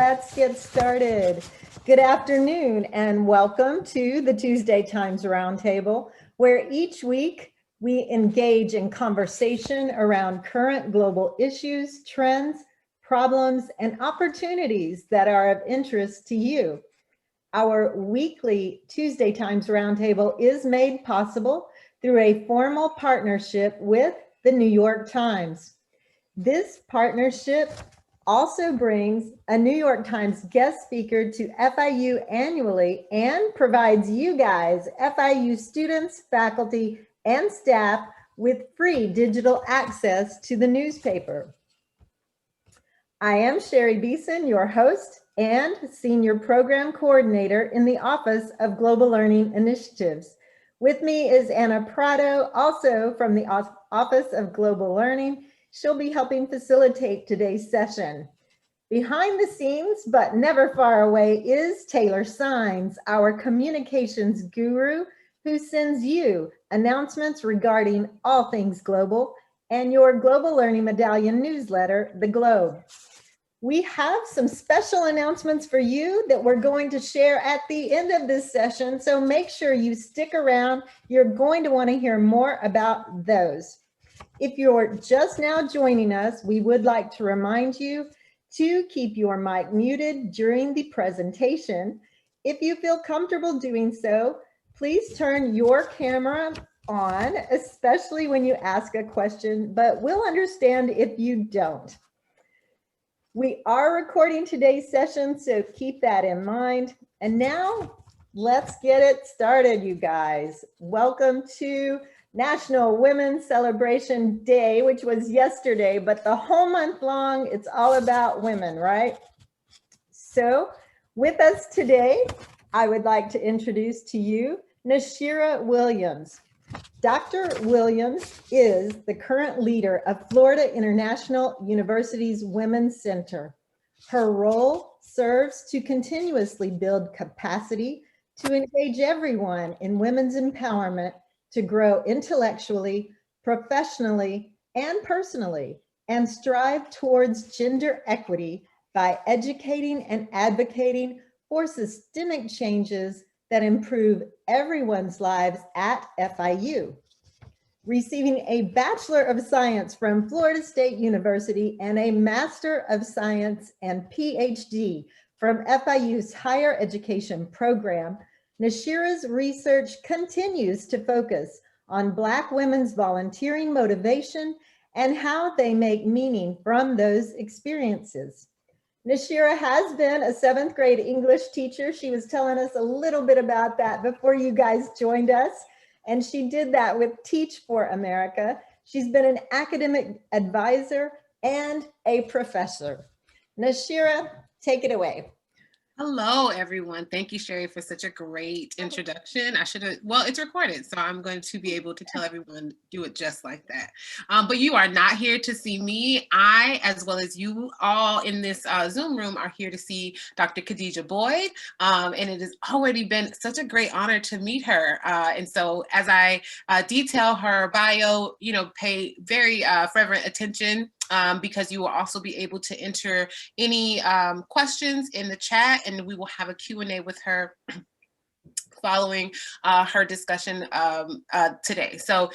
let's get started. Good afternoon and welcome to the Tuesday Times Roundtable, where each week we engage in conversation around current global issues, trends, problems, and opportunities that are of interest to you. Our weekly Tuesday Times Roundtable is made possible through a formal partnership with the New York Times. This partnership also brings a New York Times guest speaker to FIU annually and provides you guys, FIU students, faculty, and staff with free digital access to the newspaper. I am Sherry Beeson, your host and Senior Program Coordinator in the Office of Global Learning Initiatives. With me is Anna Prado, also from the Office of Global Learning. She'll be helping facilitate today's session. Behind the scenes, but never far away, is Taylor Sines, our communications guru, who sends you announcements regarding all things global and your Global Learning Medallion newsletter, The Globe. We have some special announcements for you that we're going to share at the end of this session, so make sure you stick around. You're going to want to hear more about those. If you're just now joining us, we would like to remind you to keep your mic muted during the presentation. If you feel comfortable doing so, please turn your camera on, especially when you ask a question, but we'll understand if you don't. We are recording today's session, so keep that in mind. And now let's get it started, you guys. Welcome to National Women's Celebration Day, which was yesterday, but the whole month long, it's all about women, right? So with us today, I would like to introduce to you Nashira Williams. Dr. Williams is the current leader of Florida International University's Women's Center. Her role serves to continuously build capacity to engage everyone in women's empowerment to grow intellectually, professionally, and personally, and strive towards gender equity by educating and advocating for systemic changes that improve everyone's lives at FIU. Receiving a Bachelor of Science from Florida State University and a Master of Science and PhD from FIU's Higher Education program, Nashira's research continues to focus on Black women's volunteering motivation and how they make meaning from those experiences. Nashira has been a 7th grade English teacher. She was telling us a little bit about that before you guys joined us. And she did that with Teach for America. She's been an academic advisor and a professor. Nashira, take it away. Hello, everyone. Thank you, Sherry, for such a great introduction. I should have, well, it's recorded, so I'm going to be able to tell everyone, do it just like that. But you are not here to see me. I, as well as you all in this Zoom room, are here to see Dr. Khadijah Boyd. And it has already been such a great honor to meet her. And so as I detail her bio, pay very fervent attention because you will also be able to enter any questions in the chat, and we will have a Q&A with her following her discussion today. So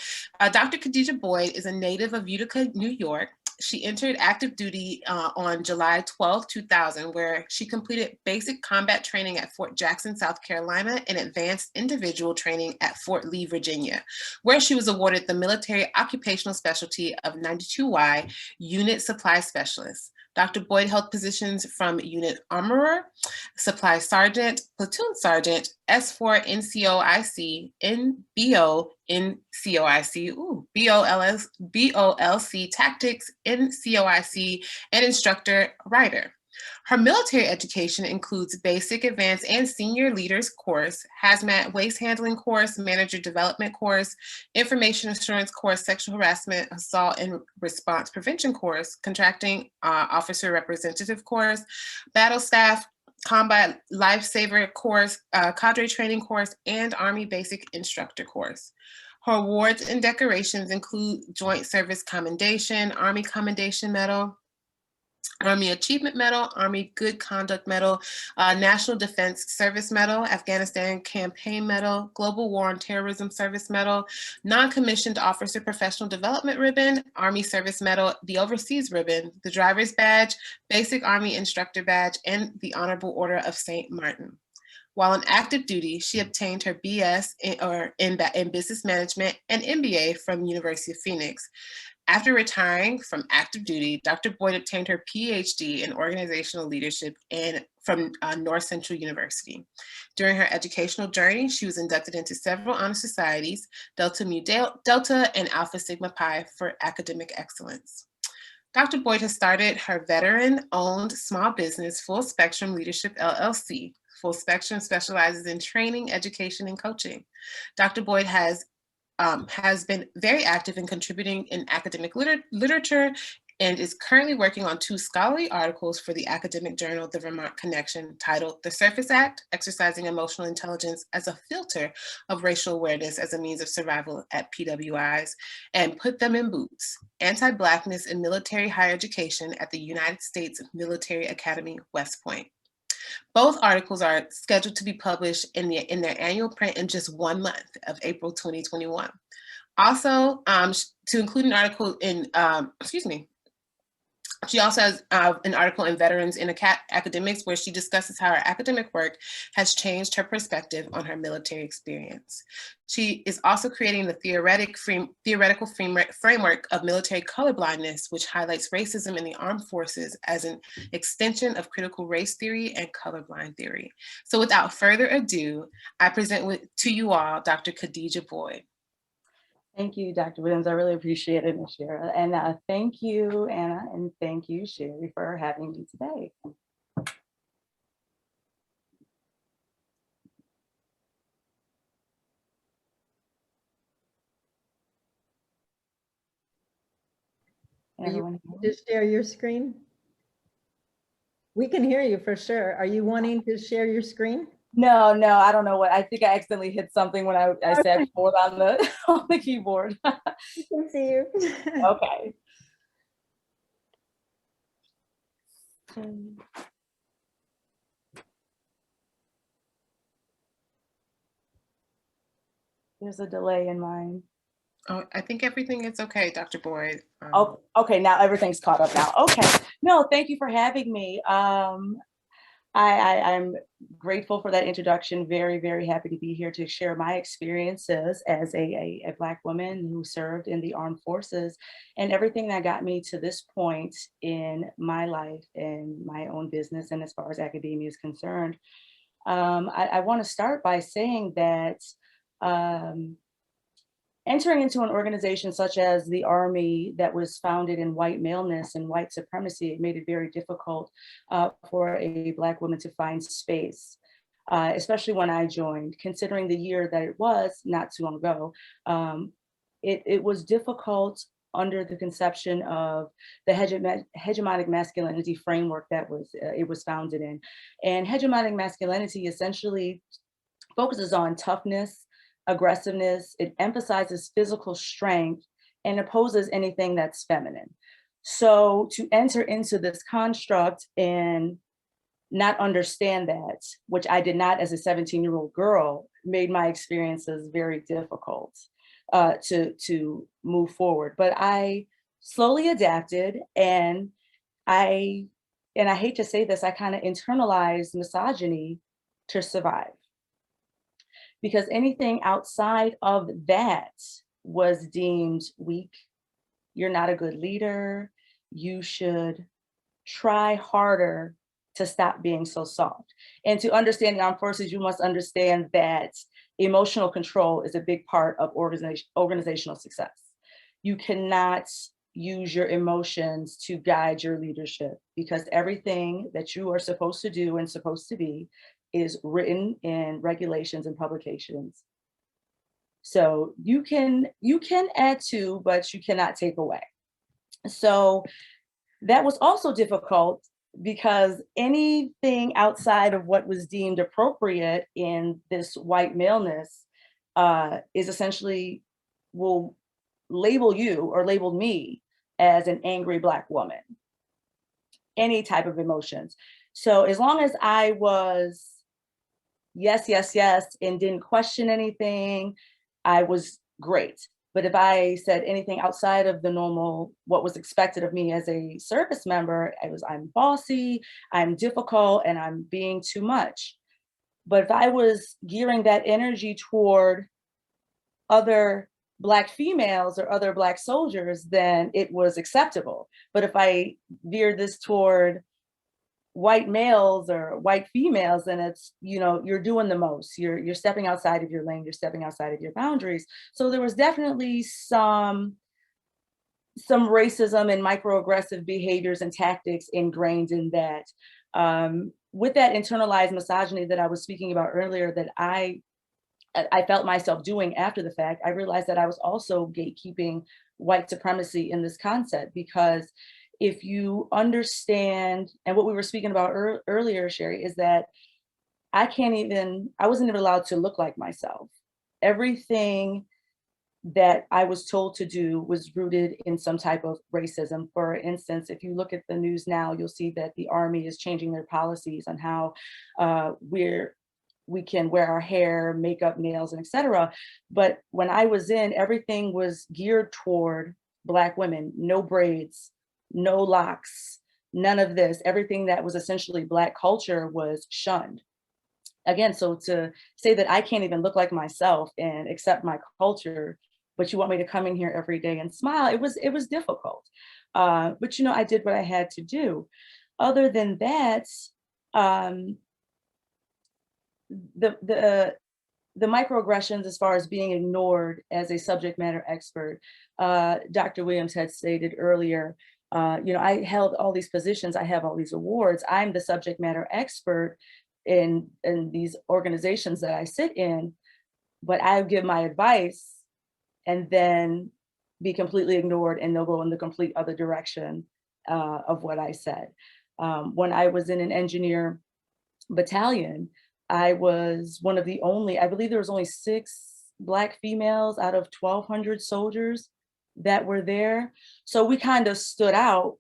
Dr. Khadijah Boyd is a native of Utica, New York. She entered active duty on July 12, 2000, where she completed basic combat training at Fort Jackson, South Carolina, and advanced individual training at Fort Lee, Virginia, where she was awarded the Military Occupational Specialty of 92Y Unit Supply Specialist. Dr. Boyd held positions from Unit Armorer, Supply Sergeant, Platoon Sergeant, S4 NCOIC, NBO NCOIC, BOLC Tactics NCOIC, and Instructor Rider. Her military education includes basic, advanced, and senior leaders course, hazmat waste handling course, manager development course, information assurance course, sexual harassment, assault and response prevention course, contracting officer representative course, battle staff, combat lifesaver course, cadre training course, and Army basic instructor course. Her awards and decorations include Joint Service Commendation, Army Commendation Medal, Army Achievement Medal, Army Good Conduct Medal, National Defense Service Medal, Afghanistan Campaign Medal, Global War on Terrorism Service Medal, Non-Commissioned Officer Professional Development Ribbon, Army Service Medal, the Overseas Ribbon, the Driver's Badge, Basic Army Instructor Badge, and the Honorable Order of St. Martin. While on active duty, she obtained her BS in Business Management and MBA from University of Phoenix. After retiring from active duty, Dr. Boyd obtained her PhD in organizational leadership from North Central University. During her educational journey, she was inducted into several honor societies, Delta Mu Delta and Alpha Sigma Pi, for academic excellence. Dr. Boyd has started her veteran-owned small business, Full Spectrum Leadership LLC. Full Spectrum specializes in training, education, and coaching. Dr. Boyd has been very active in contributing in academic literature and is currently working on 2 scholarly articles for the academic journal, The Vermont Connection, titled The Surface Act, Exercising Emotional Intelligence as a Filter of Racial Awareness as a Means of Survival at PWIs, and Put Them in Boots, Anti-Blackness in Military Higher Education at the United States Military Academy, West Point. Both articles are scheduled to be published in their annual print in just 1 month of April 2021. Also, to include an article in, she also has an article in Veterans in Academics, where she discusses how her academic work has changed her perspective on her military experience. She is also creating the theoretical framework of military colorblindness, which highlights racism in the armed forces as an extension of critical race theory and colorblind theory. So without further ado, I present to you all Dr. Khadijah Boyd. Thank you, Dr. Williams. I really appreciate it, Nashira. And thank you, Anna, and thank you, Sherry, for having me today. Are you wanting to share your screen? We can hear you for sure. Are you wanting to share your screen? No, I don't know what. I think I accidentally hit something when I said forward on the keyboard. We can see you. Okay. There's a delay in mine. Oh, I think everything is okay, Dr. Boyd. Oh, okay, now everything's caught up now. Okay. No, thank you for having me. I'm grateful for that introduction. Very, very happy to be here to share my experiences as a Black woman who served in the armed forces and everything that got me to this point in my life and my own business and as far as academia is concerned. I want to start by saying that entering into an organization such as the Army that was founded in white maleness and white supremacy, it made it very difficult for a Black woman to find space, especially when I joined, considering the year that it was not too long ago. It was difficult under the conception of the hegemonic masculinity framework that it was founded in. And hegemonic masculinity essentially focuses on toughness, aggressiveness, it emphasizes physical strength and opposes anything that's feminine. So to enter into this construct and not understand that, which I did not as a 17-year-old girl, made my experiences very difficult to move forward. But I slowly adapted, and I hate to say this, I kind of internalized misogyny to survive. Because anything outside of that was deemed weak. You're not a good leader. You should try harder to stop being so soft. And to understand the armed forces, you must understand that emotional control is a big part of organizational success. You cannot use your emotions to guide your leadership, because everything that you are supposed to do and supposed to be is written in regulations and publications. So you can add to, but you cannot take away. So that was also difficult because anything outside of what was deemed appropriate in this white maleness is essentially will label you or label me as an angry Black woman. any type of emotions. So as long as I was yes, yes, yes, and didn't question anything, I was great. But if I said anything outside of the normal, what was expected of me as a service member, I'm bossy, I'm difficult, and I'm being too much. But if I was gearing that energy toward other Black females or other Black soldiers, then it was acceptable. But if I veered this toward white males or white females, then it's, you're doing the most. You're stepping outside of your lane, you're stepping outside of your boundaries. So there was definitely some racism and microaggressive behaviors and tactics ingrained in that. With that internalized misogyny that I was speaking about earlier, that I felt myself doing after the fact, I realized that I was also gatekeeping white supremacy in this concept, because if you understand, and what we were speaking about earlier, Sherry, is that I wasn't even allowed to look like myself. Everything that I was told to do was rooted in some type of racism. For instance, if you look at the news now, you'll see that the Army is changing their policies on how we can wear our hair, makeup, nails, and etc. But when I was in, everything was geared toward Black women, no braids, no locks, none of this. Everything that was essentially Black culture was shunned. Again, so to say that I can't even look like myself and accept my culture, but you want me to come in here every day and smile, it was difficult. But I did what I had to do. Other than that, the microaggressions, as far as being ignored as a subject matter expert, Dr. Williams had stated earlier, I held all these positions, I have all these awards, I'm the subject matter expert in these organizations that I sit in, but I give my advice and then be completely ignored, and they'll go in the complete other direction of what I said. When I was in an engineer battalion, I was one of the only, I believe there was only 6 Black females out of 1,200 soldiers that were there. So we kind of stood out.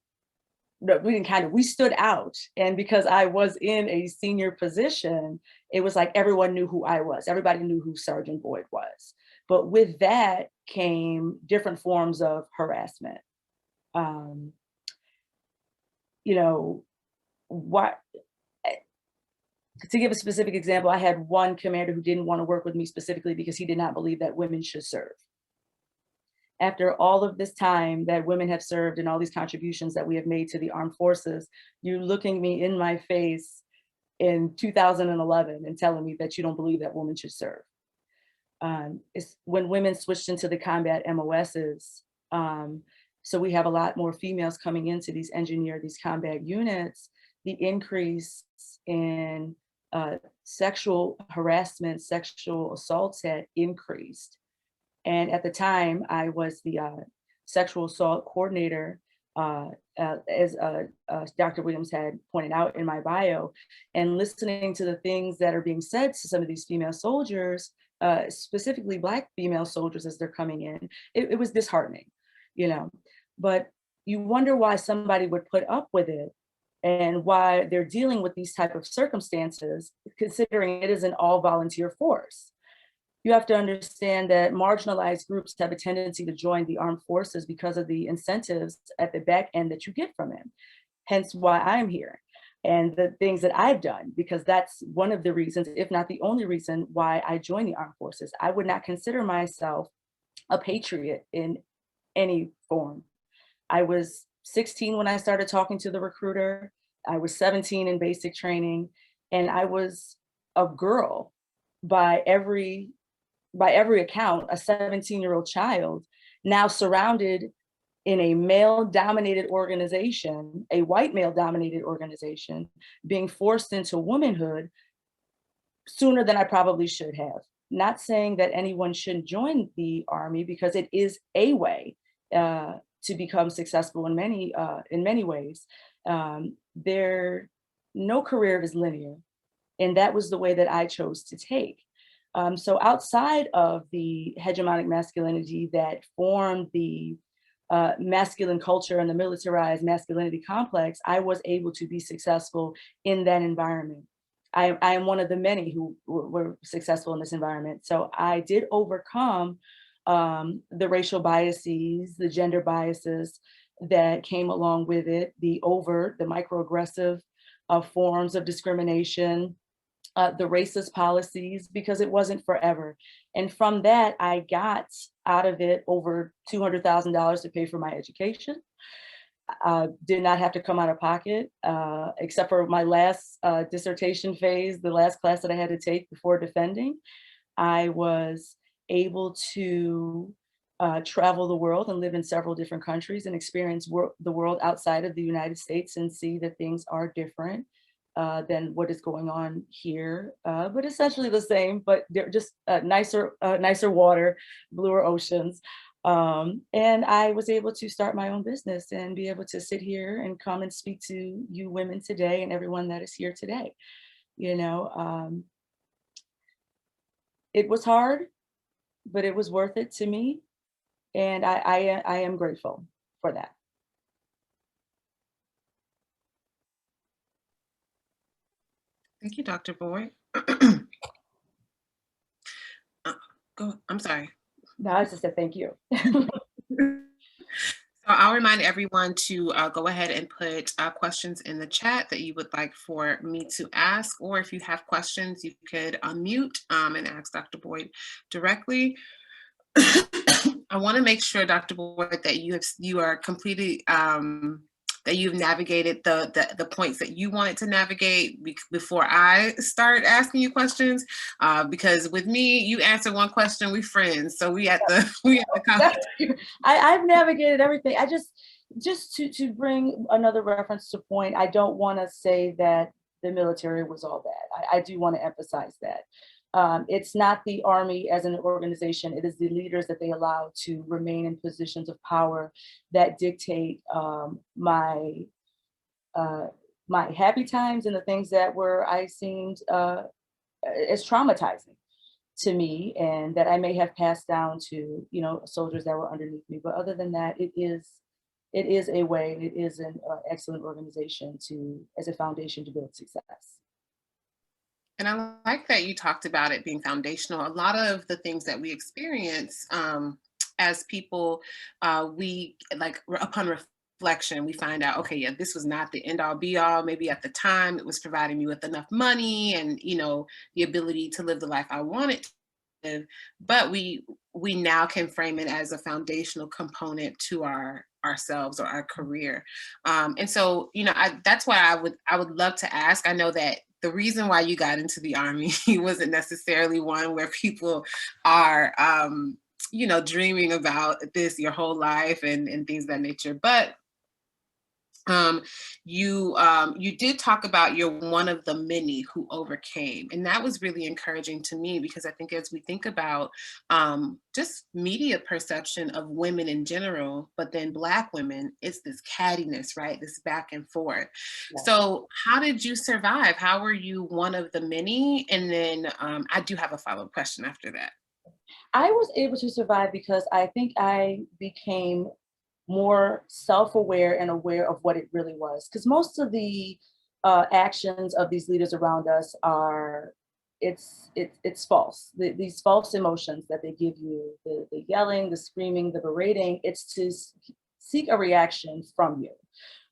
No, we stood out. And because I was in a senior position, it was like everyone knew who I was. Everybody knew who Sergeant Boyd was. But with that came different forms of harassment. To give a specific example, I had one commander who didn't want to work with me specifically because he did not believe that women should serve. After all of this time that women have served and all these contributions that we have made to the armed forces, you're looking me in my face in 2011 and telling me that you don't believe that women should serve. It's when women switched into the combat MOSs, so we have a lot more females coming into these combat units, the increase in sexual harassment, sexual assaults had increased. And at the time, I was the sexual assault coordinator, as Dr. Williams had pointed out in my bio, and listening to the things that are being said to some of these female soldiers, specifically Black female soldiers as they're coming in, it was disheartening, But you wonder why somebody would put up with it and why they're dealing with these type of circumstances, considering it is an all volunteer force. You have to understand that marginalized groups have a tendency to join the armed forces because of the incentives at the back end that you get from them. Hence why I'm here and the things that I've done, because that's one of the reasons, if not the only reason, why I joined the armed forces. I would not consider myself a patriot in any form. I was 16 when I started talking to the recruiter. I was 17 in basic training, and I was a girl by every account, a 17-year-old child, now surrounded in a male-dominated organization, a white male-dominated organization, being forced into womanhood sooner than I probably should have. Not saying that anyone shouldn't join the Army, because it is a way to become successful in many ways. No career is linear, and that was the way that I chose to take. So outside of the hegemonic masculinity that formed the masculine culture and the militarized masculinity complex, I was able to be successful in that environment. I am one of the many who were successful in this environment. So I did overcome the racial biases, the gender biases that came along with it, the overt, the microaggressive forms of discrimination, the racist policies, because it wasn't forever. And from that, I got out of it over $200,000 to pay for my education. Did not have to come out of pocket, except for my last dissertation phase, the last class that I had to take before defending. I was able to travel the world and live in several different countries and experience the world outside of the United States and see that things are different than what is going on here, but essentially the same, but they're just nicer water, bluer oceans. And I was able to start my own business and be able to sit here and come and speak to you women today and everyone that is here today. You know, it was hard, but it was worth it to me. And I am grateful for that. Thank you, Dr. Boyd. I'm sorry. No, I just said thank you. So I'll remind everyone to go ahead and put questions in the chat that you would like for me to ask, or if you have questions, you could unmute and ask Dr. Boyd directly. I want to make sure, Dr. Boyd, that you are completely that you've navigated the points that you wanted to navigate before I start asking you questions. Because with me, you answer one question, we friends. So we at the I've navigated everything. I just to bring another reference to point, I don't want to say that the military was all bad. I do want to emphasize that. It's not the Army as an organization, it is the leaders that they allow to remain in positions of power that dictate my happy times and the things that I seemed as traumatizing to me, and that I may have passed down to, you know, soldiers that were underneath me. But other than that, it is a way, it is an excellent organization as a foundation to build success. And I like that you talked about it being foundational. A lot of the things that we experience as people, we like upon reflection, we find out, okay, yeah, this was not the end all be all. Maybe at the time it was providing me with enough money and, you know, the ability to live the life I wanted to live. But we now can frame it as a foundational component to ourselves or our career. And so, you know, that's why I would love to ask. I know that the reason why you got into the Army wasn't necessarily one where people are, you know, dreaming about this your whole life and things of that nature. But you did talk about you're one of the many who overcame, and that was really encouraging to me, because I think as we think about just media perception of women in general, but then Black women, it's this cattiness, right? This back and forth. Yeah. So how did you survive? How were you one of the many? And then I do have a follow-up question after that. I was able to survive because I think I became more self-aware and aware of what it really was. Because most of the actions of these leaders around us are, it's false. These false emotions that they give you, the yelling, the screaming, the berating, it's to seek a reaction from you.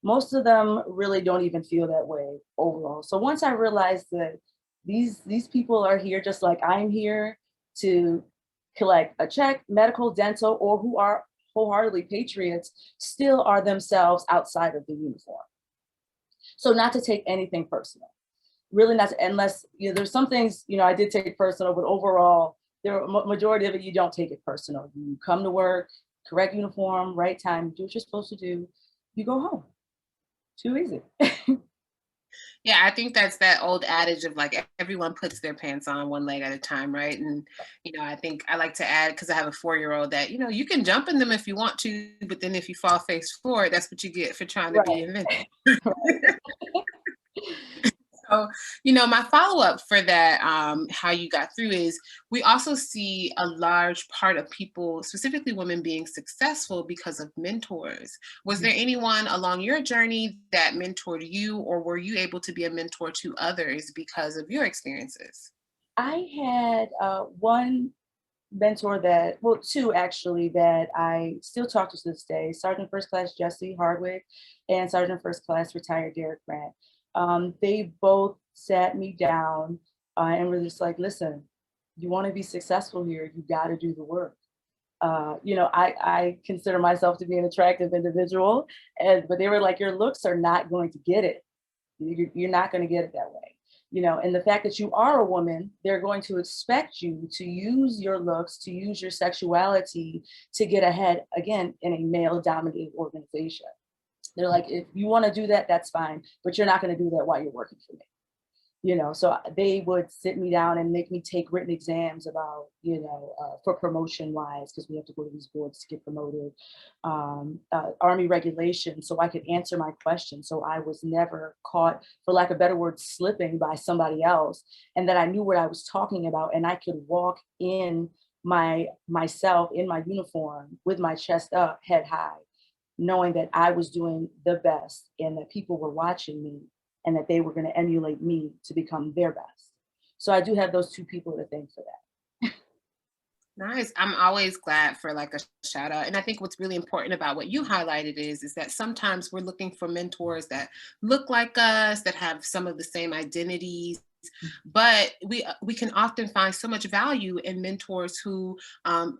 Most of them really don't even feel that way overall. So once I realized that these people are here just like I'm here to collect a check, medical, dental, or who are wholeheartedly patriots, still are themselves outside of the uniform. So not to take anything personal, really not to, unless, you know, there's some things, you know, I did take personal, but overall, majority of it, you don't take it personal. You come to work, correct uniform, right time, do what you're supposed to do, you go home. Too easy. Yeah, I think that's that old adage of like everyone puts their pants on one leg at a time, right? And, you know, I think I like to add, because I have a 4-year-old, that, you know, you can jump in them if you want to, but then if you fall face forward, that's what you get for trying to be inventive. So, my follow-up for that, how you got through is we also see a large part of people, specifically women, being successful because of mentors. Was there anyone along your journey that mentored you, or were you able to be a mentor to others because of your experiences? I had one mentor two actually, that I still talk to this day, Sergeant First Class Jesse Hardwick and Sergeant First Class retired Derek Grant. They both sat me down and were just like, listen, you want to be successful here, you got to do the work. I consider myself to be an attractive individual, but they were like, your looks are not going to get it. You're not going to get it that way. And the fact that you are a woman, they're going to expect you to use your looks, to use your sexuality to get ahead, again, in a male-dominated organization. They're like, if you want to do that, that's fine, but you're not going to do that while you're working for me. So they would sit me down and make me take written exams about, for promotion wise, because we have to go to these boards to get promoted, Army regulations, so I could answer my questions. So I was never caught, for lack of better words, slipping by somebody else, and that I knew what I was talking about, and I could walk in myself in my uniform with my chest up, head high, knowing that I was doing the best and that people were watching me, and that they were going to emulate me to become their best. So I do have those two people to thank for that. Nice. I'm always glad for like a shout out. And I think what's really important about what you highlighted is that sometimes we're looking for mentors that look like us, that have some of the same identities. But we can often find so much value in mentors who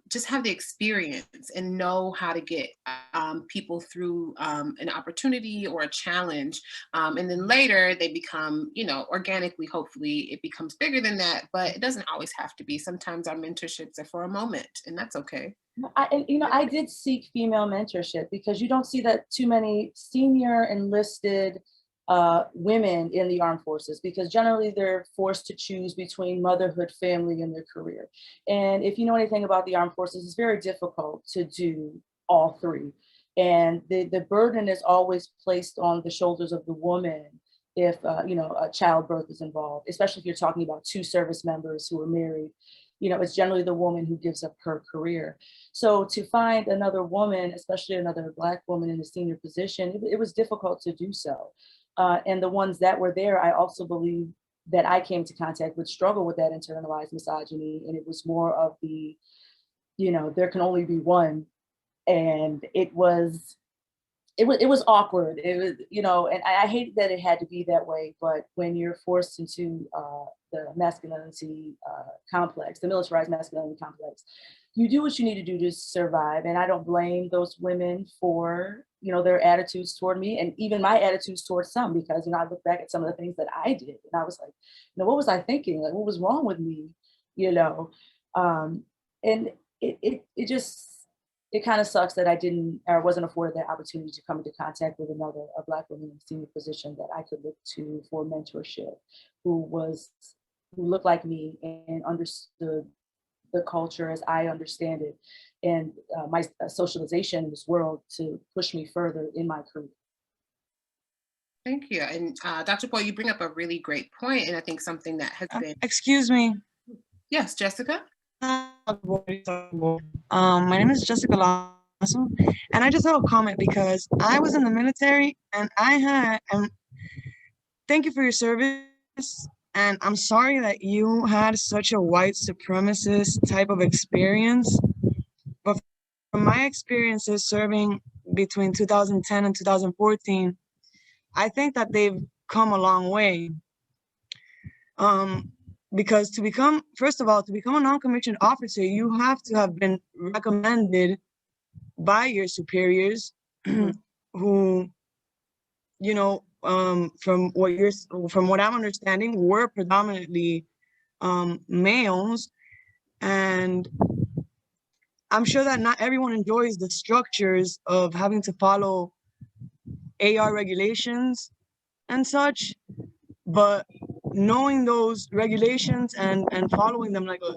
just have the experience and know how to get people through an opportunity or a challenge. And then later they become, organically, hopefully it becomes bigger than that, but it doesn't always have to be. Sometimes our mentorships are for a moment, and that's okay. I did seek female mentorship because you don't see that too many senior enlisted women in the armed forces, because generally they're forced to choose between motherhood, family, and their career. And if you know anything about the armed forces, it's very difficult to do all three. And the burden is always placed on the shoulders of the woman if, a childbirth is involved, especially if you're talking about two service members who are married. It's generally the woman who gives up her career. So to find another woman, especially another Black woman in a senior position, it was difficult to do so. And the ones that were there, I also believe that I came to contact with struggle with that internalized misogyny. And it was more of the, there can only be one. And it was awkward. It was, and I hate that it had to be that way. But when you're forced into the masculinity complex, the militarized masculinity complex, you do what you need to do to survive. And I don't blame those women for, their attitudes toward me, and even my attitudes towards some, because, I look back at some of the things that I did and I was like, what was I thinking? Like, what was wrong with me? And it kind of sucks that I didn't, or wasn't afforded that opportunity to come into contact with a Black woman in a senior position that I could look to for mentorship, who looked like me and understood the culture as I understand it, and my socialization in this world to push me further in my career. Thank you. And Dr. Boyd, you bring up a really great point, and I think something that has been... Excuse me. Yes, Jessica? My name is Jessica Lasso, and I just have a comment because I was in the military, and thank you for your service. And I'm sorry that you had such a white supremacist type of experience. But from my experiences serving between 2010 and 2014, I think that they've come a long way. Because first of all, to become a non-commissioned officer, you have to have been recommended by your superiors who, from what I'm understanding, were predominantly males. And I'm sure that not everyone enjoys the structures of having to follow AR regulations and such, but knowing those regulations and following them like a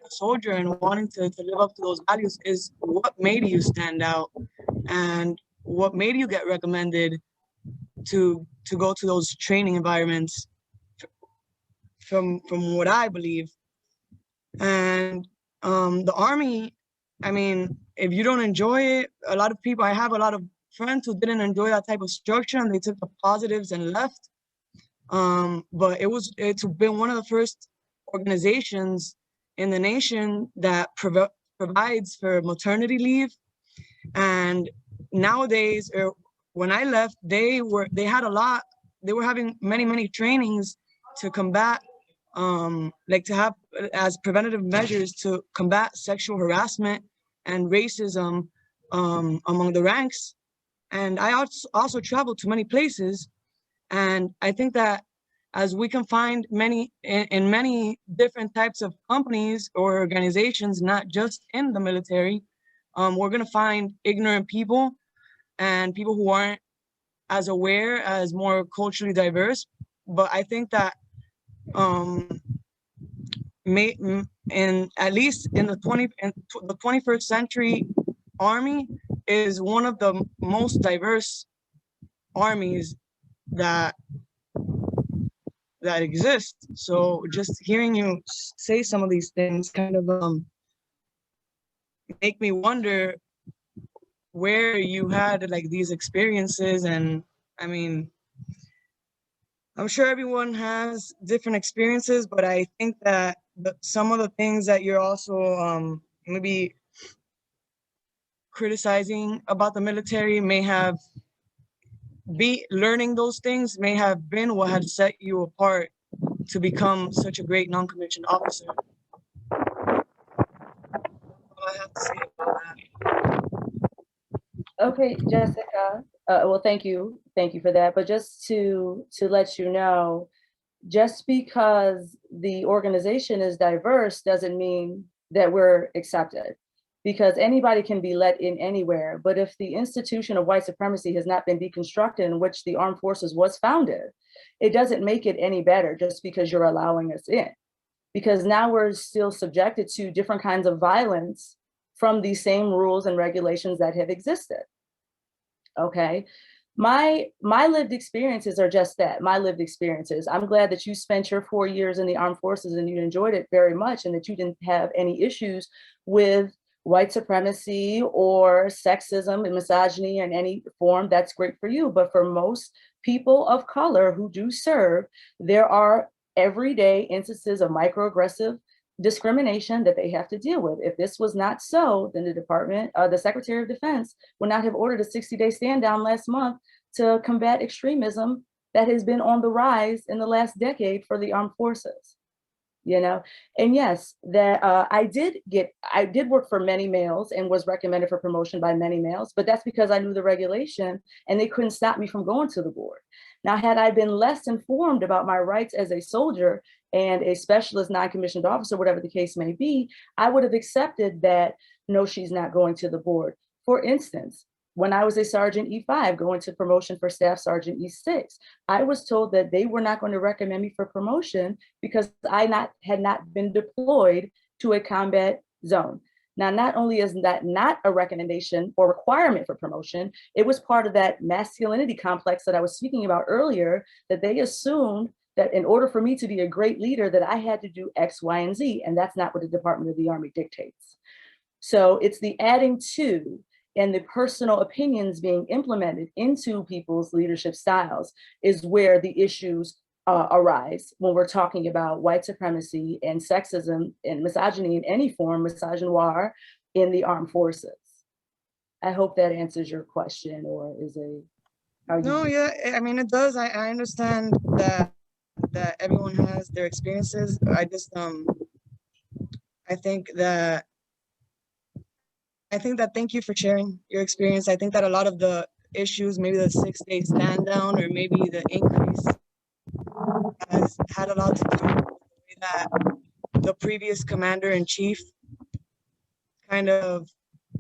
soldier and wanting to live up to those values is what made you stand out and what made you get recommended to go to those training environments. from what I believe. And the Army, I mean, if you don't enjoy it, a lot of people, I have a lot of friends who didn't enjoy that type of structure and they took the positives and left. But it's been one of the first organizations in the nation that provides for maternity leave. And nowadays, or when I left, they were having many trainings to combat, like to have as preventative measures to combat sexual harassment and racism among the ranks. And I also traveled to many places. And I think that as we can find in many different types of companies or organizations, not just in the military, we're going to find ignorant people and people who aren't as aware as more culturally diverse. But I think that at least in the 21st century, Army is one of the most diverse armies that exist. So just hearing you say some of these things kind of make me wonder where you had like these experiences. And I mean, I'm sure everyone has different experiences, but I think that some of the things that you're also maybe criticizing about the military learning those things may have been what had set you apart to become such a great non-commissioned officer. All I have to say about that. Okay, Jessica. Well, thank you for that. But just to let you know, just because the organization is diverse doesn't mean that we're accepted, because anybody can be let in anywhere. But if the institution of white supremacy has not been deconstructed in which the armed forces was founded, it doesn't make it any better just because you're allowing us in. Because now we're still subjected to different kinds of violence from these same rules and regulations that have existed. Okay. My lived experiences are just that, my lived experiences. I'm glad that you spent your 4 years in the armed forces and you enjoyed it very much, and that you didn't have any issues with white supremacy or sexism and misogyny in any form. That's great for you. But for most people of color who do serve, there are everyday instances of microaggressive discrimination that they have to deal with. If this was not so, then the Secretary of Defense would not have ordered a 60-day stand down last month to combat extremism that has been on the rise in the last decade for the armed forces. And yes, that I did work for many males and was recommended for promotion by many males, but that's because I knew the regulation and they couldn't stop me from going to the board. Now, had I been less informed about my rights as a soldier and a specialist non-commissioned officer, whatever the case may be, I would have accepted that, no, she's not going to the board. For instance, when I was a Sergeant E5 going to promotion for Staff Sergeant E6, I was told that they were not going to recommend me for promotion because I had not been deployed to a combat zone. Now, not only is that not a recommendation or requirement for promotion, it was part of that masculinity complex that I was speaking about earlier, that they assumed that in order for me to be a great leader, that I had to do X, Y, and Z, and that's not what the Department of the Army dictates. So it's the adding to and the personal opinions being implemented into people's leadership styles is where the issues arise when we're talking about white supremacy and sexism and misogyny in any form, misogynoir, in the armed forces. I hope that answers your question, or is No, yeah, I mean, it does. I understand that everyone has their experiences. I just I think that thank you for sharing your experience. I think that a lot of the issues, maybe the 6-day stand down or maybe the increase, has had a lot to do with the way that the previous commander-in-chief kind of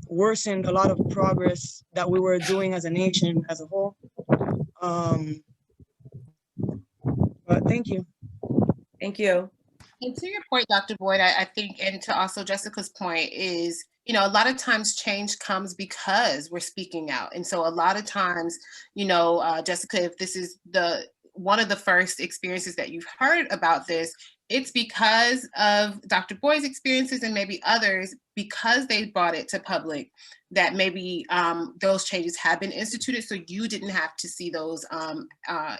worsened a lot of progress that we were doing as a nation as a whole. But thank you. Thank you. And to your point, Dr. Boyd, I think, and to also Jessica's point is, a lot of times change comes because we're speaking out. And so a lot of times, Jessica, if this is one of the first experiences that you've heard about this, it's because of Dr. Boyd's experiences and maybe others, because they brought it to public, that maybe those changes have been instituted, so you didn't have to see those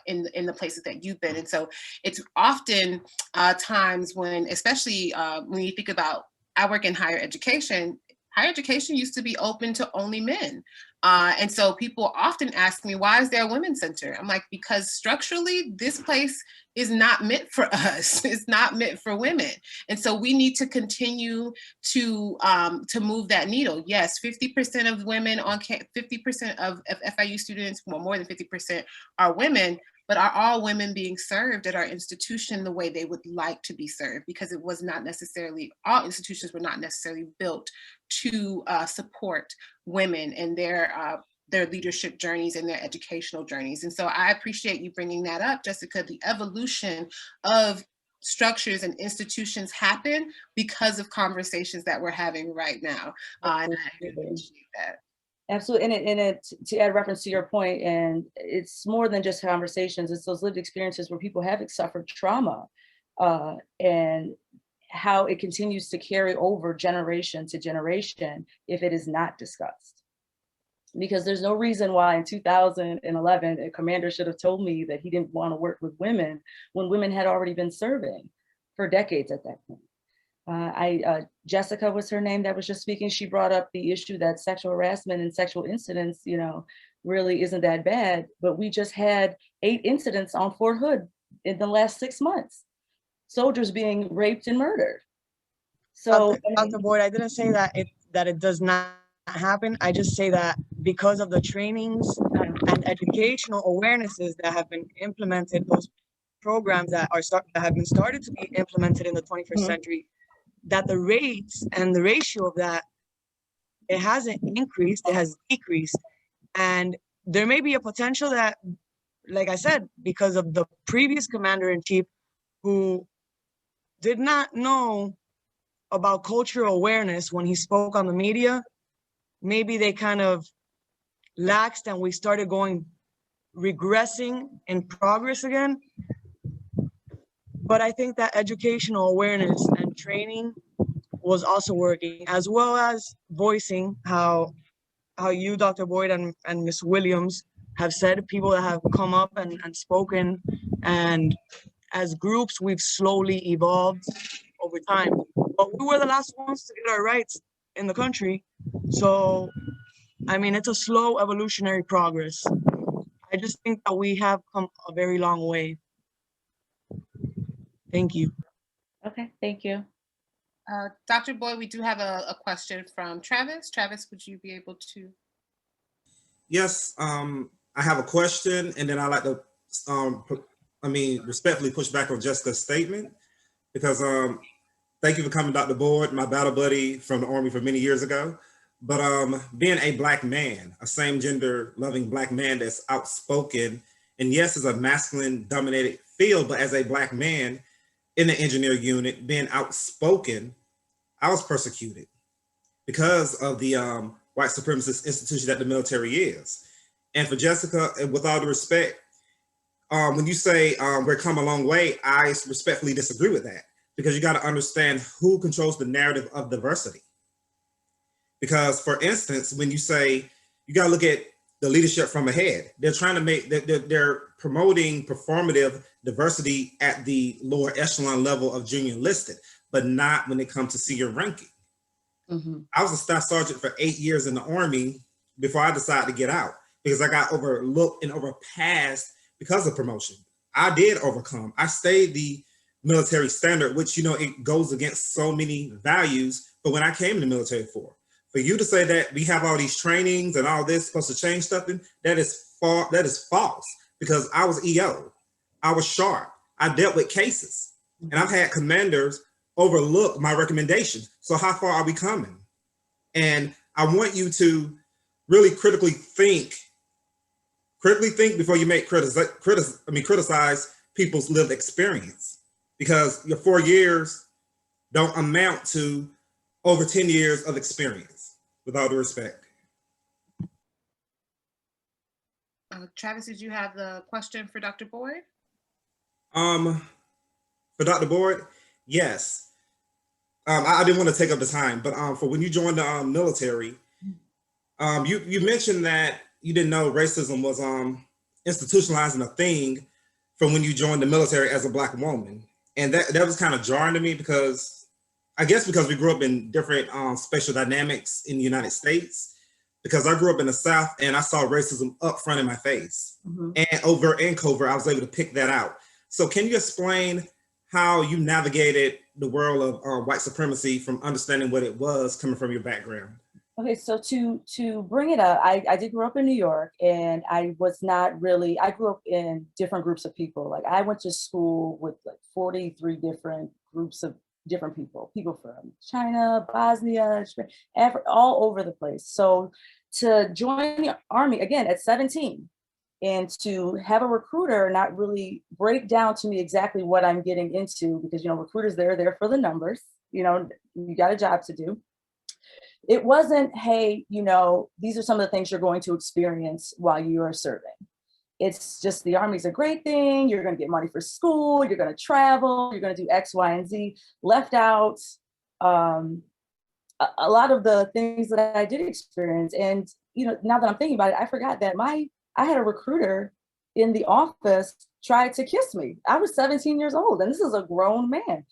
in the places that you've been. And so it's often times when, especially when you think about, I work in higher education used to be open to only men. And so people often ask me, why is there a women's center? I'm like, because structurally, this place is not meant for us. It's not meant for women. And so we need to continue to move that needle. Yes, 50% of women 50% of FIU students, well, more than 50% are women, but are all women being served at our institution the way they would like to be served? Because it was not necessarily, all institutions were not necessarily built to support women and their leadership journeys and their educational journeys. And so I appreciate you bringing that up, Jessica. The evolution of structures and institutions happen because of conversations that we're having right now. And I appreciate that. Absolutely, and to add reference to your point, and it's more than just conversations, it's those lived experiences where people have suffered trauma, and how it continues to carry over generation to generation if it is not discussed. Because there's no reason why in 2011, a commander should have told me that he didn't want to work with women when women had already been serving for decades at that point. Jessica was her name that was just speaking. She brought up the issue that sexual harassment and sexual incidents, really isn't that bad. But we just had 8 incidents on Fort Hood in the last 6 months. Soldiers being raped and murdered. So, Dr. Boyd, I didn't say that it does not happen. I just say that because of the trainings and educational awarenesses that have been implemented, those programs that have been started to be implemented in the 21st century, that the rates and the ratio of that, it hasn't increased, it has decreased. And there may be a potential that, like I said, because of the previous commander-in-chief who did not know about cultural awareness when he spoke on the media, maybe they kind of laxed and we started regressing in progress again. But I think that educational awareness and training was also working, as well as voicing how you, Dr. Boyd, and Ms. Williams have said, people that have come up and spoken, and as groups, we've slowly evolved over time. But we were the last ones to get our rights in the country. So, I mean, it's a slow evolutionary progress. I just think that we have come a very long way. Thank you. Okay, thank you. Dr. Boyd, we do have a question from Travis. Travis, would you be able to? Yes, I have a question, and then I'd like to, respectfully push back on Jessica's statement, because thank you for coming, Dr. Boyd, my battle buddy from the Army for many years ago. But being a Black man, a same gender loving Black man that's outspoken, and yes, it's a masculine dominated field, but as a Black man in the engineer unit, being outspoken, I was persecuted because of the white supremacist institution that the military is. And for Jessica, with all due respect, when you say we've come a long way, I respectfully disagree with that, because you got to understand who controls the narrative of diversity. Because, for instance, when you say, you got to look at the leadership from ahead, they're trying to make, they're promoting performative diversity at the lower echelon level of junior enlisted, but not when it comes to senior ranking. I was a staff sergeant for 8 years in the Army before I decided to get out, because I got overlooked and overpassed because of promotion. I did overcome. I stayed the military standard, which, it goes against so many values. But when I came in the military for you to say that we have all these trainings and all this supposed to change something, that is false, because I was EO. I was sharp. I dealt with cases, and I've had commanders overlook my recommendations. So how far are we coming? And I want you to really critically think before you make criticize people's lived experience, because your 4 years don't amount to over 10 years of experience, with all due respect. Travis, did you have the question for Dr. Boyd? For Dr. Boyd, Yes. I didn't want to take up the time, but for when you joined the military, you mentioned that you didn't know racism was institutionalizing a thing from when you joined the military as a Black woman. And that was kind of jarring to me because I guess because we grew up in different spatial dynamics in the United States, because I grew up in the South and I saw racism up front in my face. And overt and covert, I was able to pick that out. So can you explain how you navigated the world of white supremacy from understanding what it was coming from your background? Okay, so to bring it up, I did grow up in New York, and I was not really, I grew up in different groups of people. Like I went to school with like 43 different groups of different people from China, Bosnia, all over the place. So to join the Army, again, at 17, and to have a recruiter not really break down to me exactly what I'm getting into, because, you know, recruiters, they're there for the numbers, you know, you got a job to do. It wasn't, hey, you know, these are some of the things you're going to experience while you are serving. It's just the Army's a great thing. You're going to get money for school. You're going to travel. You're going to do X, Y, and Z. Left out a lot of the things that I did experience. And, you know, now that I'm thinking about it, I forgot that I had a recruiter in the office try to kiss me. I was 17 years old, and this is a grown man.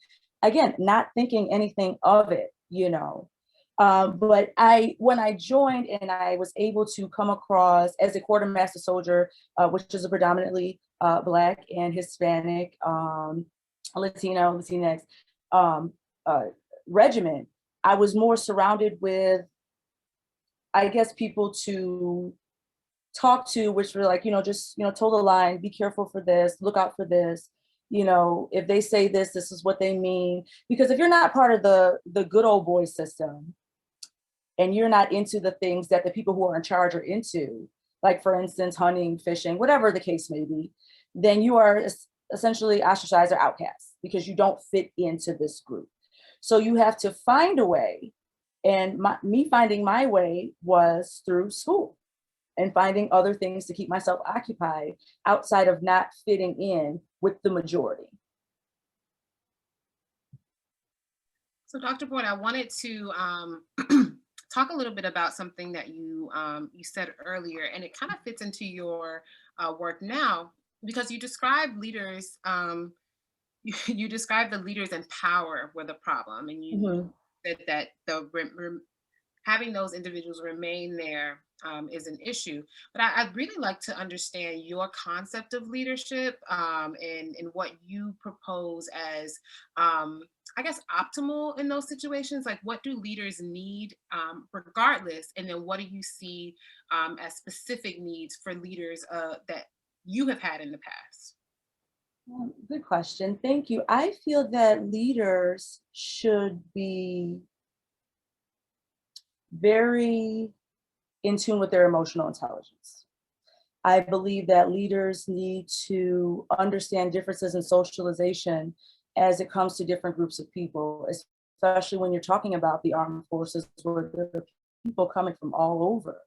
Again, not thinking anything of it, you know. But when I joined and I was able to come across as a quartermaster soldier, which is a predominantly Black and Hispanic, Latino, Latinx regiment, I was more surrounded with, I guess, people to talk to, which were like, you know, just, you know, toe the line, be careful for this, look out for this. You know, if they say this, this is what they mean. Because if you're not part of the good old boy system, and you're not into the things that the people who are in charge are into, like for instance, hunting, fishing, whatever the case may be, then you are essentially ostracized or outcast because you don't fit into this group. So you have to find a way. And me finding my way was through school and finding other things to keep myself occupied outside of not fitting in with the majority. So Dr. Boyd, I wanted to talk a little bit about something that you said earlier, and it kind of fits into your work now, because you describe leaders, you describe the leaders in power were the problem, and you said that having those individuals remain there is an issue. But I'd really like to understand your concept of leadership and what you propose as, I guess, optimal in those situations. Like, what do leaders need regardless? And then what do you see as specific needs for leaders that you have had in the past? Good question. Thank you. I feel that leaders should be very in tune with their emotional intelligence. I believe that leaders need to understand differences in socialization as it comes to different groups of people, especially when you're talking about the armed forces, where there are people coming from all over,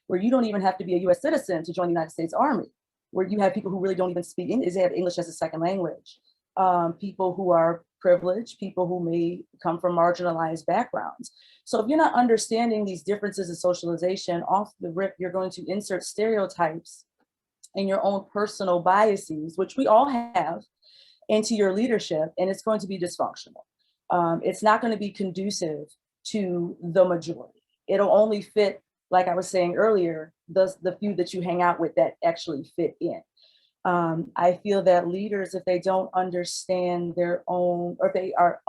where you don't even have to be a US citizen to join the United States Army, where you have people who really don't even speak English, they have English as a second language, people who are privileged, people who may come from marginalized backgrounds. So if you're not understanding these differences in socialization, off the rip, you're going to insert stereotypes and your own personal biases, which we all have, into your leadership, and it's going to be dysfunctional. It's not going to be conducive to the majority. It'll only fit, like I was saying earlier, the few that you hang out with that actually fit in. I feel that leaders, if they don't understand their own, or they are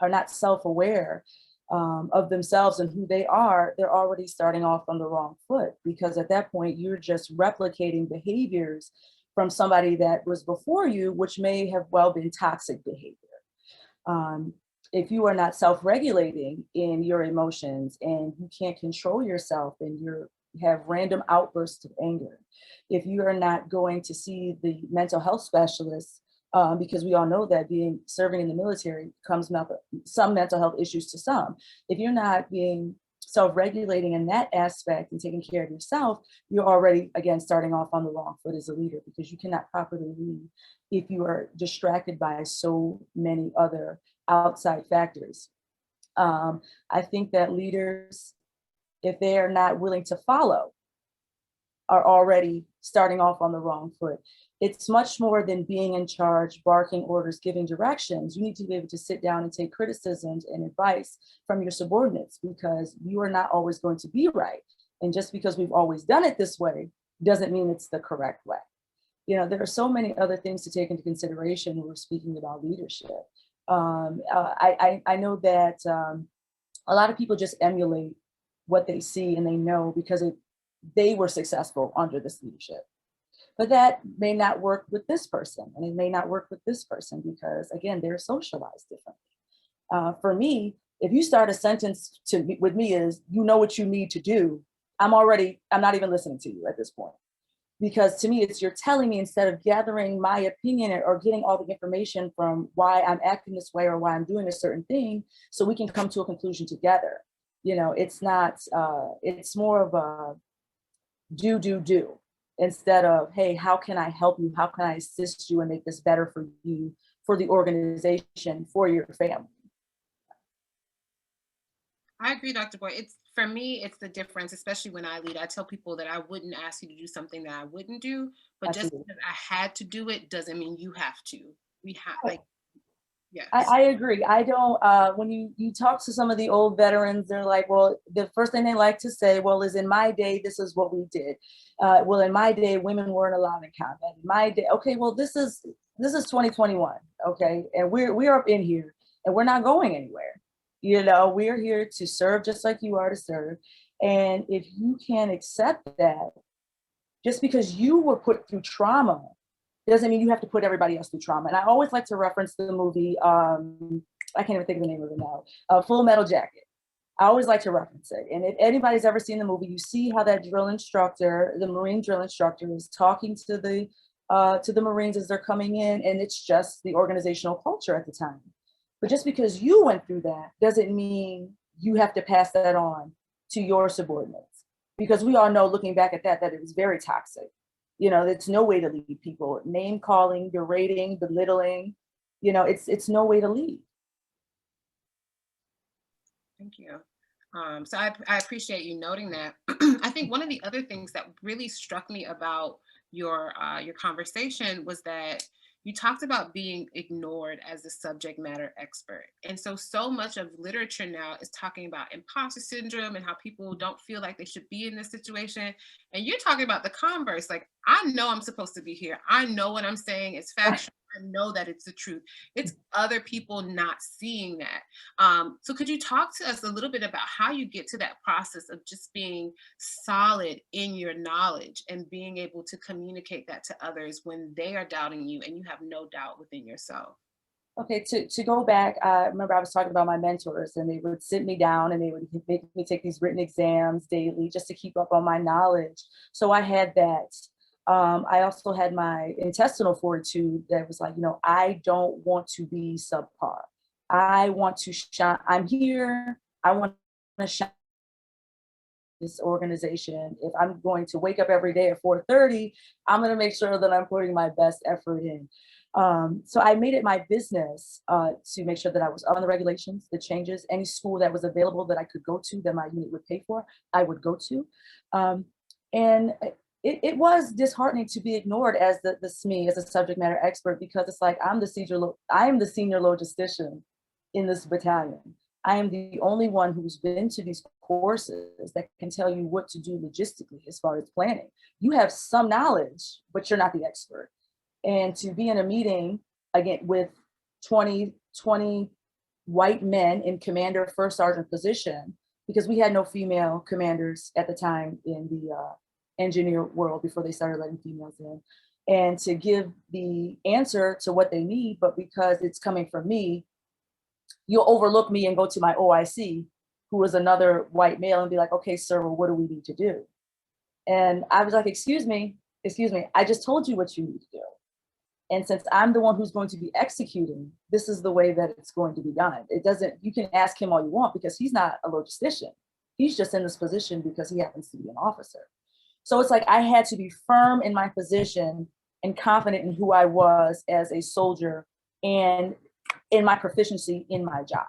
not self-aware of themselves and who they are, they're already starting off on the wrong foot, because at that point you're just replicating behaviors from somebody that was before you, which may have well been toxic behavior. If you are not self-regulating in your emotions and you can't control yourself and you have random outbursts of anger, if you are not going to see the mental health specialists, because we all know that serving in the military comes some mental health issues to some. If you're not being self-regulating in that aspect and taking care of yourself, you're already, again, starting off on the wrong foot as a leader, because you cannot properly lead if you are distracted by so many other outside factors. I think that leaders, if they are not willing to follow, are already starting off on the wrong foot. It's much more than being in charge, barking orders, giving directions. You need to be able to sit down and take criticisms and advice from your subordinates, because you are not always going to be right. And just because we've always done it this way doesn't mean it's the correct way. You know, there are so many other things to take into consideration when we're speaking about leadership. I know that a lot of people just emulate what they see and they know because they were successful under this leadership. But that may not work with this person, and it may not work with this person because, again, they're socialized differently. For me, if you start a sentence with me is, you know what you need to do, I'm not even listening to you at this point. Because to me, it's you're telling me, instead of gathering my opinion or getting all the information from why I'm acting this way or why I'm doing a certain thing, so we can come to a conclusion together. You know, it's not, it's more of a do, instead of, hey, how can I help you? How can I assist you and make this better for you, for the organization, for your family? I agree, Dr. Boyd. For me, it's the difference, especially when I lead. I tell people that I wouldn't ask you to do something that I wouldn't do, but Absolutely. just because I had to do it doesn't mean you have to. We have, like, yes. I agree. I don't, when you talk to some of the old veterans, they're like, well, the first thing they like to say, well, is in my day, this is what we did. Well, in my day, women weren't allowed in combat. In my day, okay, well, this is 2021, okay? And we're up in here and we're not going anywhere. You know, we're here to serve just like you are to serve. And if you can't accept that, just because you were put through trauma doesn't mean you have to put everybody else through trauma. And I always like to reference the movie, I can't even think of the name of it now, Full Metal Jacket. I always like to reference it. And if anybody's ever seen the movie, you see how that drill instructor, the Marine drill instructor, is talking to the Marines as they're coming in, and it's just the organizational culture at the time. But just because you went through that doesn't mean you have to pass that on to your subordinates. Because we all know, looking back at that it was very toxic. You know, it's no way to lead people. Name calling, berating, belittling, you know, it's no way to lead. Thank you. So I appreciate you noting that. I think one of the other things that really struck me about your conversation was that you talked about being ignored as a subject matter expert. And so much of literature now is talking about imposter syndrome and how people don't feel like they should be in this situation. And you're talking about the converse. Like, I know I'm supposed to be here. I know what I'm saying is factual. I know that it's the truth. It's other people not seeing that. So could you talk to us a little bit about how you get to that process of just being solid in your knowledge and being able to communicate that to others when they are doubting you and you have no doubt within yourself? Okay, to go back, I remember I was talking about my mentors, and they would sit me down and they would make me take these written exams daily just to keep up on my knowledge. So I had that. I also had my intestinal fortitude that was like, you know, I don't want to be subpar. I want to shine. I'm here. I want to shine this organization. If I'm going to wake up every day at 4:30, I'm going to make sure that I'm putting my best effort in. So I made it my business to make sure that I was on the regulations, the changes, any school that was available that I could go to that my unit would pay for, I would go to. And it was disheartening to be ignored as the SME, as a subject matter expert, because it's like, I am the senior logistician in this battalion. I am the only one who's been to these courses that can tell you what to do logistically as far as planning. You have some knowledge, but you're not the expert. And to be in a meeting, again, with 20 white men in commander, first sergeant position, because we had no female commanders at the time in the engineer world before they started letting females in, and to give the answer to what they need, but because it's coming from me, you'll overlook me and go to my OIC, who is another white male, and be like, okay, sir, well, what do we need to do? And I was like, excuse me, I just told you what you need to do. And since I'm the one who's going to be executing, this is the way that it's going to be done. It doesn't, you can ask him all you want because he's not a logistician. He's just in this position because he happens to be an officer. So it's like I had to be firm in my position and confident in who I was as a soldier and in my proficiency in my job.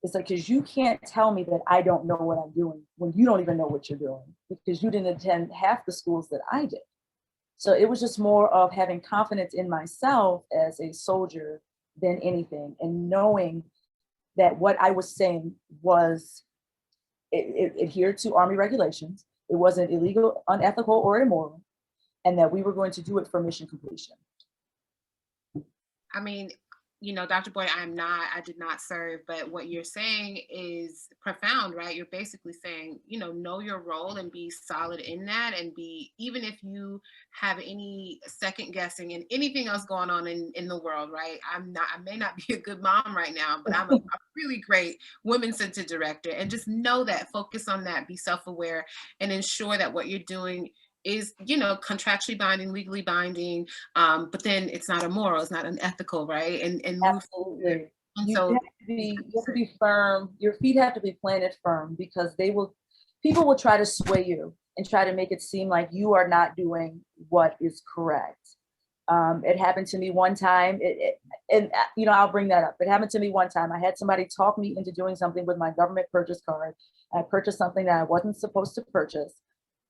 It's like, because you can't tell me that I don't know what I'm doing when you don't even know what you're doing, because you didn't attend half the schools that I did. So it was just more of having confidence in myself as a soldier than anything, and knowing that what I was saying was it adhered to Army regulations. It wasn't illegal, unethical, or immoral, and that we were going to do it for mission completion. I mean, you know, Dr. Boyd, I did not serve, but what you're saying is profound, right? You're basically saying, you know your role and be solid in that, and be, even if you have any second guessing and anything else going on in the world, right? I may not be a good mom right now, but I'm a really great women-centered director, and just know that, focus on that, be self-aware, and ensure that what you're doing is, contractually binding, legally binding, but then it's not immoral, it's not unethical, right? And absolutely. And you so have to be firm. Your feet have to be planted firm, because people will try to sway you and try to make it seem like you are not doing what is correct. It happened to me one time, and I'll bring that up. It happened to me one time. I had somebody talk me into doing something with my government purchase card. I purchased something that I wasn't supposed to purchase.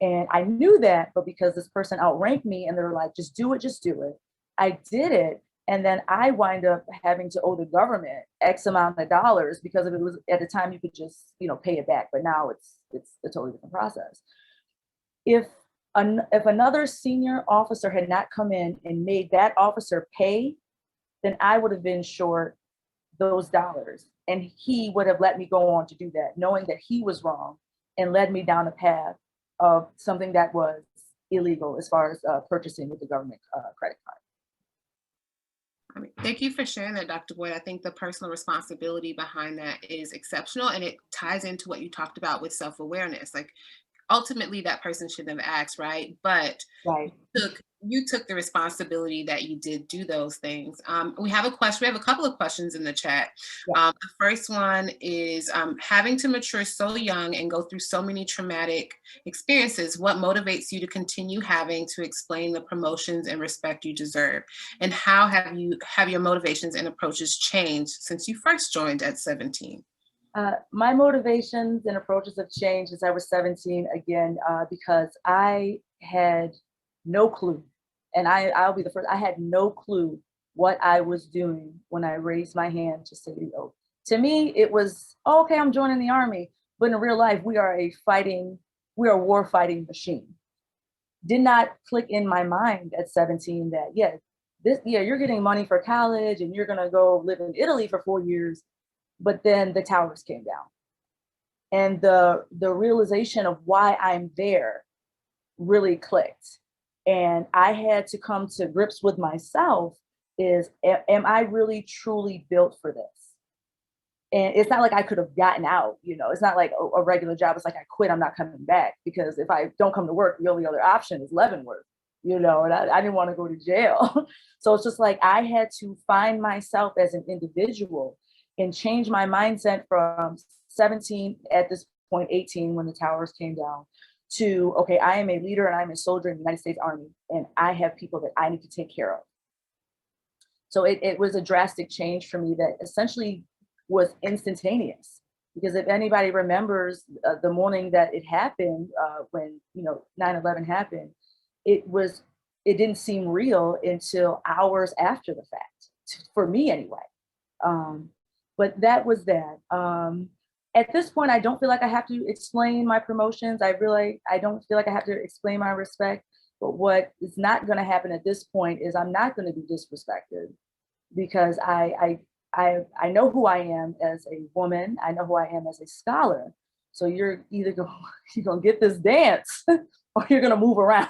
And I knew that, but because this person outranked me and they're like, just do it. I did it. And then I wind up having to owe the government X amount of dollars, because it was, at the time you could just, pay it back. But now it's a totally different process. If another senior officer had not come in and made that officer pay, then I would have been short those dollars. And he would have let me go on to do that, knowing that he was wrong, and led me down a path of something that was illegal as far as purchasing with the government credit card. I mean, thank you for sharing that, Dr. Boyd. I think the personal responsibility behind that is exceptional, and it ties into what you talked about with self-awareness. Like, ultimately, that person shouldn't have asked, right? But right. You took the responsibility that you did do those things. We have a question. We have a couple of questions in the chat. Yeah. The first one is, having to mature so young and go through so many traumatic experiences, what motivates you to continue having to explain the promotions and respect you deserve? And how have your motivations and approaches changed since you first joined at 17? My motivations and approaches have changed since I was 17, again, because I had no clue. And I'll be the first. I had no clue what I was doing when I raised my hand to say the oath. To me, it was, okay, I'm joining the Army. But in real life, we are a war fighting machine. Did not click in my mind at 17 that, you're getting money for college and you're going to go live in Italy for 4 years. But then the towers came down. And the realization of why I'm there really clicked. And I had to come to grips with myself is, am I really truly built for this? And it's not like I could have gotten out, it's not like a regular job. It's like I quit, I'm not coming back, because if I don't come to work, the only other option is Leavenworth, and I didn't want to go to jail. So it's just like I had to find myself as an individual and change my mindset from 17, at this point 18 when the towers came down, to, okay, I am a leader and I'm a soldier in the United States Army, and I have people that I need to take care of. So it was a drastic change for me that essentially was instantaneous, because if anybody remembers the morning that it happened, when 9/11 happened, it didn't seem real until hours after the fact, for me anyway. But that was that. At this point, I don't feel like I have to explain my promotions. I don't feel like I have to explain my respect. But what is not going to happen at this point is I'm not going to be disrespected, because I know who I am as a woman. I know who I am as a scholar. So you're either going to get this dance or you're going to move around.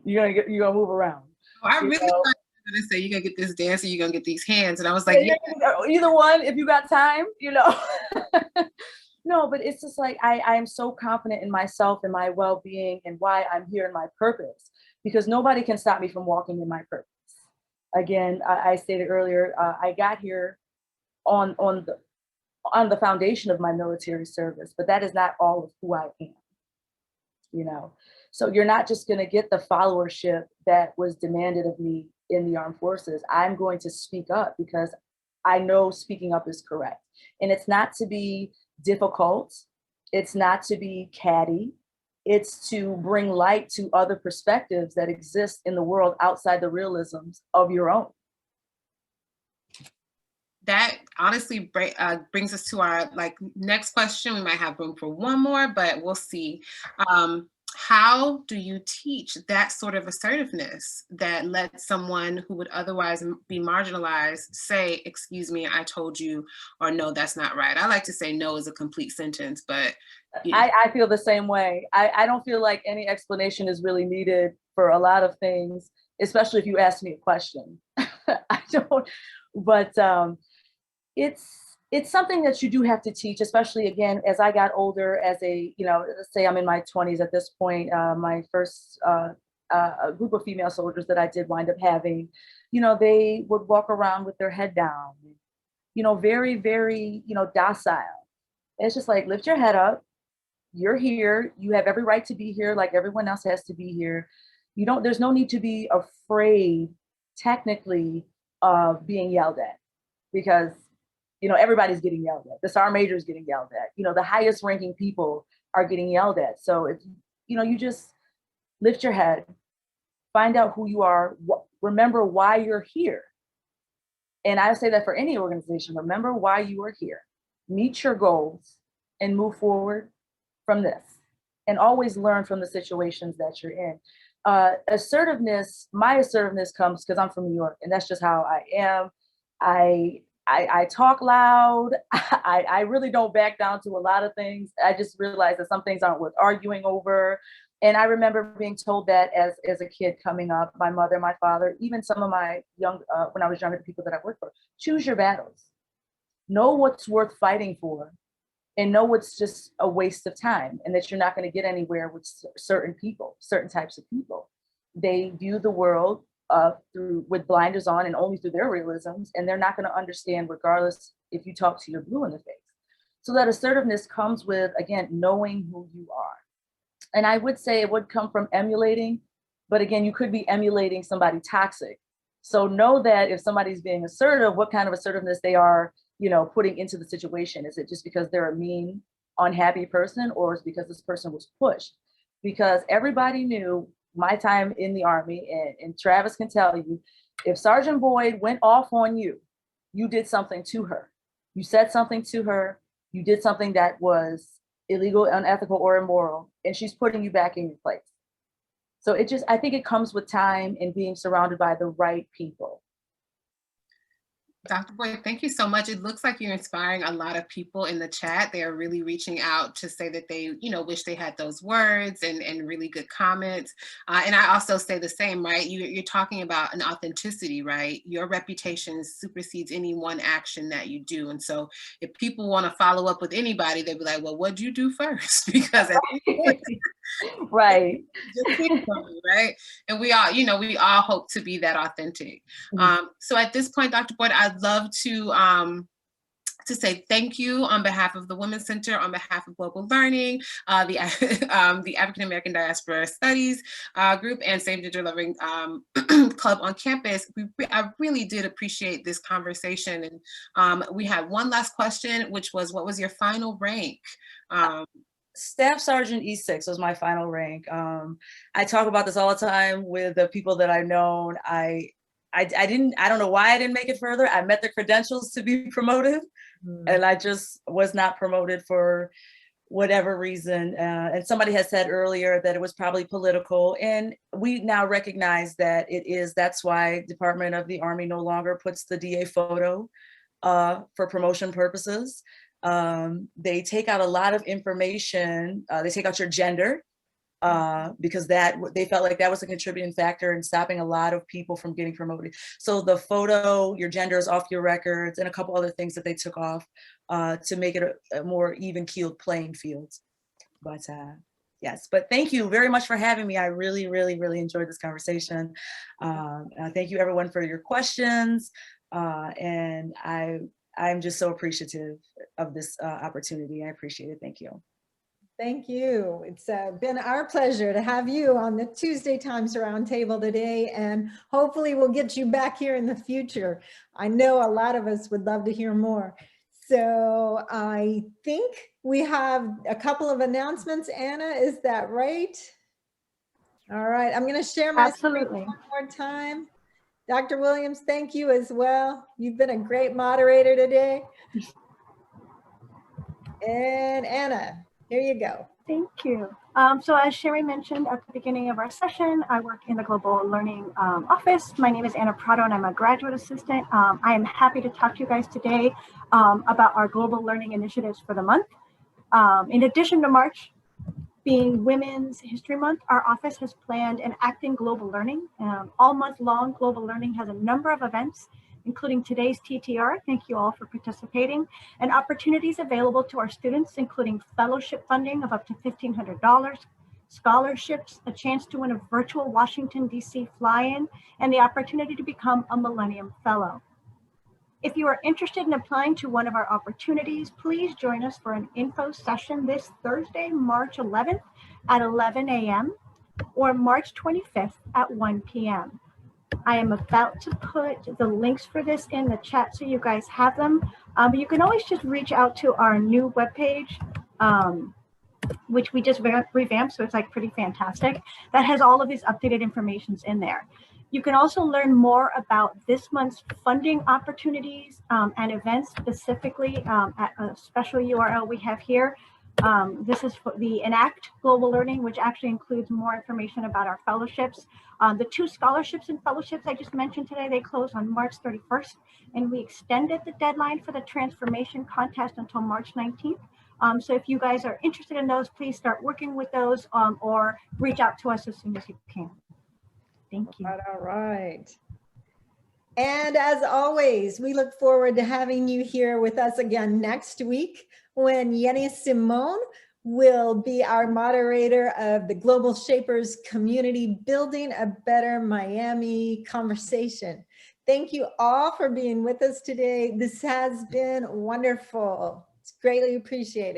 you're going to move around. Oh, I really thought you were going to say you're going to get this dance or you're going to get these hands. And I was like, either one, if you got time, No, but it's just like, I am so confident in myself and my well-being and why I'm here and my purpose, because nobody can stop me from walking in my purpose. Again, I stated earlier, I got here on on the foundation of my military service, but that is not all of who I am, you know? So you're not just gonna get the followership that was demanded of me in the armed forces. I'm going to speak up because I know speaking up is correct. And it's not to be difficult. It's not to be catty. It's to bring light to other perspectives that exist in the world outside the realisms of your own. That honestly brings us to our next question. We might have room for one more, but we'll see. How do you teach that sort of assertiveness that lets someone who would otherwise be marginalized say, excuse me, I told you, or no, that's not right? I like to say no is a complete sentence, but I feel the same way. I don't feel like any explanation is really needed for a lot of things, especially if you ask me a question. I don't, but it's something that you do have to teach, especially again, as I got older, as a, let's say I'm in my 20s at this point, my first a group of female soldiers that I did wind up having, they would walk around with their head down, very, very, docile. It's just like, lift your head up. You're here. You have every right to be here, like everyone else has to be here. There's no need to be afraid, technically, of being yelled at, because everybody's getting yelled at. The sergeant major is getting yelled at. The highest ranking people are getting yelled at. So it's, you just lift your head, find out who you are, remember why you're here. And I say that for any organization, remember why you are here, meet your goals, and move forward from this. And always learn from the situations that you're in. Assertiveness, my assertiveness comes because I'm from New York, and that's just how I am. I talk loud. I really don't back down to a lot of things. I just realized that some things aren't worth arguing over. And I remember being told that as a kid coming up, my mother, my father, even some of my when I was younger, the people that I worked for, choose your battles. Know what's worth fighting for, and know what's just a waste of time, and that you're not going to get anywhere with certain people, certain types of people. They view the world with blinders on and only through their realisms, and they're not going to understand regardless if you talk to your blue in the face. So that assertiveness comes with, again, knowing who you are. And I would say it would come from emulating, but again, you could be emulating somebody toxic. So know that if somebody's being assertive, what kind of assertiveness they are, putting into the situation. Is it just because they're a mean, unhappy person, or is it because this person was pushed? Because everybody knew my time in the Army, and Travis can tell you, if Sergeant Boyd went off on you, you did something to her. You said something to her, you did something that was illegal, unethical, or immoral, and she's putting you back in your place. So I think it comes with time and being surrounded by the right people. Dr. Boyd, thank you so much. It looks like you're inspiring a lot of people in the chat. They are really reaching out to say that they, wish they had those words and really good comments. And I also say the same, right? You're talking about an authenticity, right? Your reputation supersedes any one action that you do. And so if people want to follow up with anybody, they'll be like, well, what'd you do first? Because at any point, right. Right. And we all hope to be that authentic. So at this point, Dr. Boyd, I'd love to say thank you on behalf of the Women's Center, on behalf of Global Learning, the African American Diaspora Studies group, and Same Gender Loving Club on campus. I really did appreciate this conversation. And we had one last question, which was, what was your final rank? Staff Sergeant E6 was my final rank. I talk about this all the time with the people that I've known. I don't know why I didn't make it further. I met the credentials to be promoted, and I just was not promoted for whatever reason. And somebody has said earlier that it was probably political, and we now recognize that it is. That's why Department of the Army no longer puts the DA photo for promotion purposes. They take out a lot of information. They take out your gender because they felt like that was a contributing factor in stopping a lot of people from getting promoted. So the photo, your gender is off your records, and a couple other things that they took off to make it a more even-keeled playing field. But yes, but thank you very much for having me. I really, really, really enjoyed this conversation. Thank you everyone for your questions. And I'm just so appreciative. this opportunity. I appreciate it. Thank you. Thank you. It's been our pleasure to have you on the Tuesday Times Roundtable today, and hopefully we'll get you back here in the future. I know a lot of us would love to hear more. So I think we have a couple of announcements. Anna, is that right? All right, I'm going to share my screen Absolutely. one more time. Dr. Williams, thank you as well. You've been a great moderator today. And Anna, here you go. Thank you. So as Sherry mentioned at the beginning of our session, I work in the Global Learning Office. My name is Anna Prado and I'm a graduate assistant. I am happy to talk to you guys today about our global learning initiatives for the month. In addition to March being Women's History Month, our office has planned an Acting Global Learning. All month long, Global Learning has a number of events, including today's TTR. Thank you all for participating, and opportunities available to our students, including fellowship funding of up to $1,500, scholarships, a chance to win a virtual Washington, D.C. fly-in, and the opportunity to become a Millennium Fellow. If you are interested in applying to one of our opportunities, please join us for an info session this Thursday, March 11th at 11 a.m. or March 25th at 1 p.m. I am about to put the links for this in the chat so you guys have them. But you can always just reach out to our new webpage, which we just revamped, so it's like pretty fantastic. That has all of these updated informations in there. You can also learn more about this month's funding opportunities and events specifically at a special URL we have here. This is for the Enact Global Learning, which actually includes more information about our fellowships. The 2 scholarships and fellowships I just mentioned today, they close on March 31st, and we extended the deadline for the transformation contest until March 19th. So if you guys are interested in those, please start working with those or reach out to us as soon as you can. Thank you. All right. And as always, we look forward to having you here with us again next week when Yenny Simone will be our moderator of the Global Shapers Community Building a Better Miami conversation. Thank you all for being with us today. This has been wonderful. It's greatly appreciated.